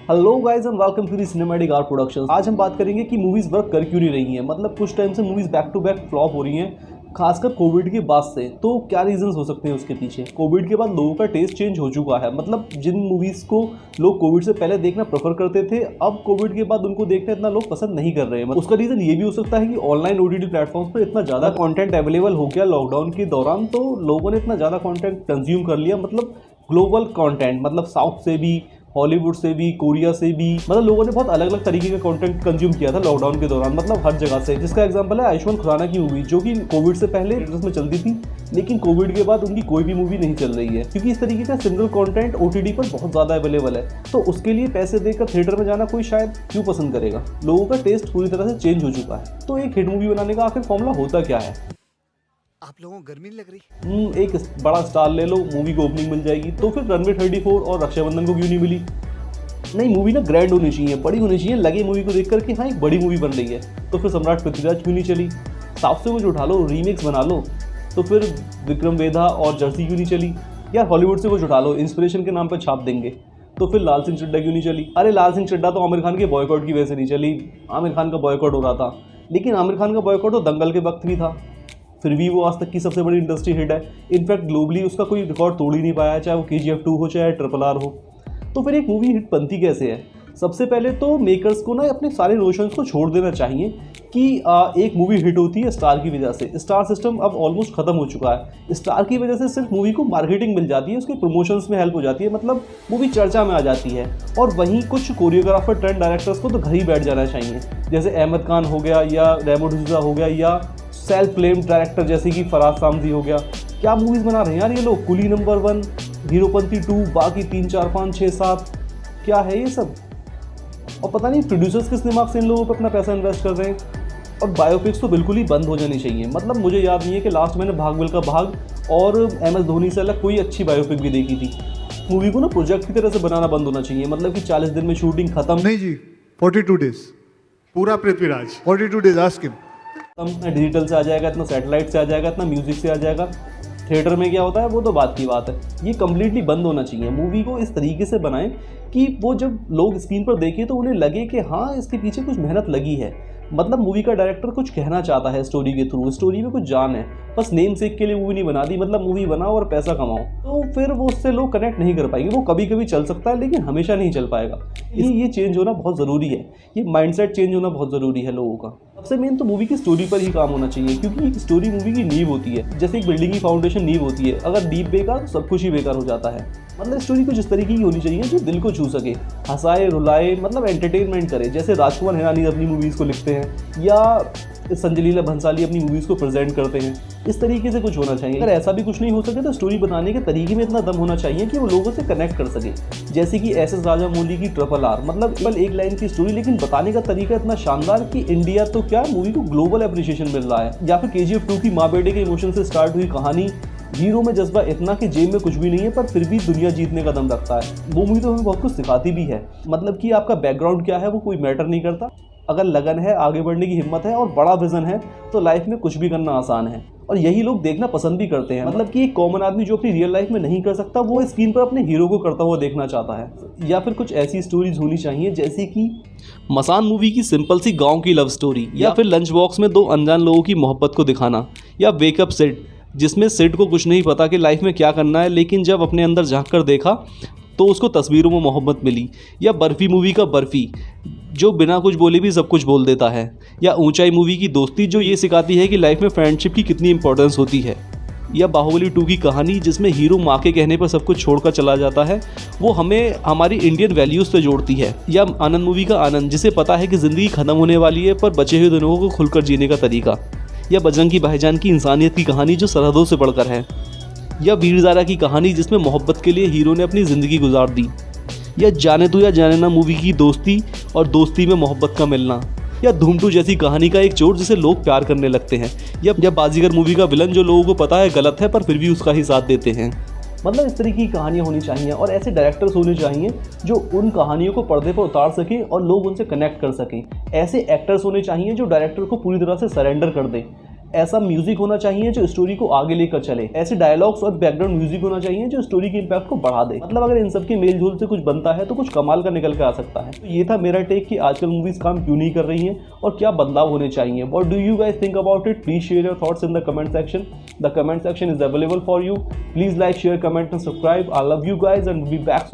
Hello guys and welcome to the cinematic art productions. आज हम बात करेंगे कि मूवीज वर्क कर क्यों नहीं रही हैं। मतलब कुछ टाइम से movies back to back flop हो रही हैं, खासकर कोविड के बाद से। तो क्या रीजंस हो सकते हैं उसके पीछे? कोविड के बाद लोगों का टेस्ट चेंज हो चुका है। मतलब जिन मूवीज को लोग कोविड से पहले देखना प्रेफर करते थे, अब कोविड के बाद उनको देखना इतना लोग पसंद नहीं कर रहे हैं। उसका रीजन ये भी हो सकता है कि ऑनलाइन ओटीटी प्लेटफॉर्म्स पर इतना ज़्यादा कंटेंट अवेलेबल हो गया लॉकडाउन के दौरान, तो लोगों ने इतना ज़्यादा कंटेंट कंज्यूम कर लिया। मतलब ग्लोबल कंटेंट, मतलब साउथ से भी, हॉलीवुड से भी, कोरिया से भी, मतलब लोगों ने बहुत अलग अलग तरीके का कंटेंट कंज्यूम किया था लॉकडाउन के दौरान, मतलब हर जगह से। जिसका एग्जांपल है आयुष्मान खुराना की मूवी, जो कि कोविड से पहले थिएटर्स में चलती थी, लेकिन कोविड के बाद उनकी कोई भी मूवी नहीं चल रही है, क्योंकि इस तरीके का सिंगल कंटेंट ओटीटी पर बहुत ज़्यादा अवेलेबल है। तो उसके लिए पैसे देकर थिएटर में जाना कोई शायद क्यों पसंद करेगा। लोगों का टेस्ट पूरी तरह से चेंज हो चुका है। तो एक हिट मूवी बनाने का आखिर फॉर्मूला होता क्या है? आप लोगों को गर्मी नहीं लग रही? एक बड़ा स्टार ले लो, मूवी को ओपनिंग मिल जाएगी। तो फिर रनवे 34 और रक्षाबंधन को क्यों नहीं मिली? नहीं, मूवी ना ग्रैंड होनी चाहिए, बड़ी होनी चाहिए, लगे मूवी को देखकर कि हाँ एक बड़ी मूवी बन रही है। तो फिर सम्राट पृथ्वीराज क्यों नहीं चली? साउथ से कुछ उठा लो, रीमेक्स बना लो। तो फिर विक्रम वेधा और जर्सी क्यों नहीं चली? यार हॉलीवुड से कुछ उठा लो, इंस्पिरेशन के नाम पर छाप देंगे। तो फिर लाल सिंह चड्ढा क्यों नहीं चली? अरे लाल सिंह चड्ढा तो आमिर खान के बॉयकॉट की वजह से नहीं चली। आमिर खान का बॉयकॉट हो रहा था, लेकिन आमिर खान का बॉयकॉट तो दंगल के वक्त भी था, फिर भी वो आज तक की सबसे बड़ी इंडस्ट्री हिट है। इनफैक्ट ग्लोबली उसका कोई रिकॉर्ड तोड़ ही नहीं पाया, चाहे वो KGF 2 हो चाहे RRR हो। तो फिर एक मूवी हिट बनती कैसे है? सबसे पहले तो मेकर्स को ना अपने सारे नोशंस को छोड़ देना चाहिए कि एक मूवी हिट होती है स्टार की वजह से। स्टार सिस्टम अब ऑलमोस्ट खत्म हो चुका है। स्टार की वजह से सिर्फ मूवी को मार्केटिंग मिल जाती है, उसके प्रमोशंस में हेल्प हो जाती है, मतलब मूवी चर्चा में आ जाती है। और वहीं कुछ कोरियोग्राफर, ट्रेंड डायरेक्टर्स को तो घर ही बैठ जाना चाहिए, जैसे अहमद खान हो गया या रेमो डिसूजा हो गया, या सेल्फ क्लेम्ड डायरेक्टर जैसे कि फराज सामजी हो गया। क्या मूवीज़ बना रहे हैं यार ये लोग? कुली नंबर 1, हीरोपंती 2, बाकी 3, 4, 5, 6, 7, क्या है ये सब? और पता नहीं प्रोड्यूसर्स किस दिमाग से इन लोगों पर अपना पैसा इन्वेस्ट कर रहे हैं। और बायोपिक्स तो बिल्कुल ही बंद हो जानी चाहिए। मतलब मुझे याद नहीं है कि लास्ट मैंने भाग मिल्खा भाग और MS धोनी से अलग कोई अच्छी बायोपिक भी देखी थी। मूवी को ना प्रोजेक्ट की तरह से बनाना बंद होना चाहिए, मतलब कि 40 दिन में शूटिंग खत्म। नहीं जी, 42 डेज पूरा पृथ्वीराज 42 डेज आस्क हिम। इतना डिजिटल से आ जाएगा, इतना सैटेलाइट से आ जाएगा, इतना म्यूजिक से आ जाएगा। थिएटर में क्या होता है वो तो बात की बात है। ये कम्प्लीटली बंद होना चाहिए। मूवी को इस तरीके से बनाएं कि वो जब लोग स्क्रीन पर देखें तो उन्हें लगे कि हाँ इसके पीछे कुछ मेहनत लगी है। मतलब मूवी का डायरेक्टर कुछ कहना चाहता है स्टोरी के थ्रू, स्टोरी में कुछ जान है। बस नेम सेक के लिए मूवी नहीं बना दी, मतलब मूवी बनाओ और पैसा कमाओ। तो फिर वो उससे लोग कनेक्ट नहीं कर पाएंगे। वो कभी कभी चल सकता है लेकिन हमेशा नहीं चल पाएगा। ये चेंज होना बहुत ज़रूरी है। ये माइंडसेट चेंज होना बहुत ज़रूरी है लोगों का। सबसे मेन तो मूवी की स्टोरी पर ही काम होना चाहिए, क्योंकि एक स्टोरी मूवी की नींव होती है। जैसे एक बिल्डिंग की फाउंडेशन नींव होती है, अगर नींव बेकार तो सब कुछ ही बेकार हो जाता है। मतलब स्टोरी कुछ इस तरीके की होनी चाहिए जो दिल को छू सके, हंसाए रुलाए, मतलब एंटरटेनमेंट करे। जैसे राजकुमार हिरानी अपनी मूवीज़ को लिखते हैं या संजय लीला भंसाली अपनी मूवीज़ को प्रेजेंट करते हैं, इस तरीके से कुछ होना चाहिए। अगर ऐसा भी कुछ नहीं हो सके तो स्टोरी बनाने के तरीके में इतना दम होना चाहिए कि वो लोगों से कनेक्ट कर सके। जैसे कि SS राजामौली की RRR, मतलब केवल एक लाइन की स्टोरी, लेकिन बताने का तरीका इतना शानदार कि इंडिया तो क्या मूवी को ग्लोबल अप्रिशिएशन मिल रहा है। या फिर KGF 2 की माँ बेटे के इमोशन से स्टार्ट हुई कहानी, हीरो में जज्बा इतना कि जेब में कुछ भी नहीं है पर फिर भी दुनिया जीतने का दम रखता है। वो मूवी तो हमें बहुत कुछ सिखाती भी है। मतलब कि आपका बैकग्राउंड क्या है वो कोई मैटर नहीं करता। अगर लगन है, आगे बढ़ने की हिम्मत है और बड़ा विजन है तो लाइफ में कुछ भी करना आसान है। और यही लोग देखना पसंद भी करते हैं। मतलब कि एक कॉमन आदमी जो अपनी रियल लाइफ में नहीं कर सकता, वो स्क्रीन पर अपने हीरो को करता हुआ देखना चाहता है। या फिर कुछ ऐसी स्टोरीज होनी चाहिए जैसे कि मसान मूवी की सिंपल सी गाँव की लव स्टोरी, या फिर लंच बॉक्स में 2 अनजान लोगों की मोहब्बत को दिखाना, या वेकअप सिड, जिसमें सिड को कुछ नहीं पता कि लाइफ में क्या करना है, लेकिन जब अपने अंदर झांक कर देखा तो उसको तस्वीरों में मोहब्बत मिली। या बर्फ़ी मूवी का बर्फ़ी, जो बिना कुछ बोले भी सब कुछ बोल देता है। या ऊंचाई मूवी की दोस्ती, जो ये सिखाती है कि लाइफ में फ्रेंडशिप की कितनी इंपॉर्टेंस होती है। या बाहुबली 2 की कहानी, जिसमें हीरो माँ के कहने पर सब कुछ छोड़कर चला जाता है, वो हमें हमारी इंडियन वैल्यूज़ से जोड़ती है। या आनंद मूवी का आनंद, जिसे पता है कि ज़िंदगी ख़त्म होने वाली है पर बचे हुए दिनों को खुलकर जीने का तरीका। या बजरंगी भाईजान की इंसानियत की कहानी, जो सरहदों से बढ़कर है। या वीर ज़ारा की कहानी, जिसमें मोहब्बत के लिए हीरो ने अपनी ज़िंदगी गुजार दी। या जाने तू या जाने ना मूवी की दोस्ती और दोस्ती में मोहब्बत का मिलना। या धूम 2 जैसी कहानी का एक चोर जिसे लोग प्यार करने लगते हैं। या बाजीगर मूवी का विलन, जो लोगों को पता है गलत है पर फिर भी उसका ही साथ देते हैं। मतलब इस तरीके की कहानियाँ होनी चाहिए और ऐसे डायरेक्टर्स होने चाहिए जो उन कहानियों को पर्दे पर उतार सकें और लोग उनसे कनेक्ट कर सकें। ऐसे एक्टर्स होने चाहिए जो डायरेक्टर को पूरी तरह से सरेंडर कर दें। ऐसा म्यूजिक होना चाहिए जो स्टोरी को आगे लेकर चले, ऐसे डायलॉग्स और बैकग्राउंड म्यूजिक होना चाहिए जो स्टोरी के इम्पैक्ट को बढ़ा दे। मतलब अगर इन सब के मेल जोल से कुछ बनता है तो कुछ कमाल का निकल के आ सकता है। तो ये था मेरा टेक कि आजकल मूवीज काम क्यों नहीं कर रही हैं और क्या बदलाव होने चाहिए। What do you guys think about it? Please share your thoughts in the comment section. The comment section is available for you. Please like, share, comment and subscribe. I love you guys and we'll be back soon.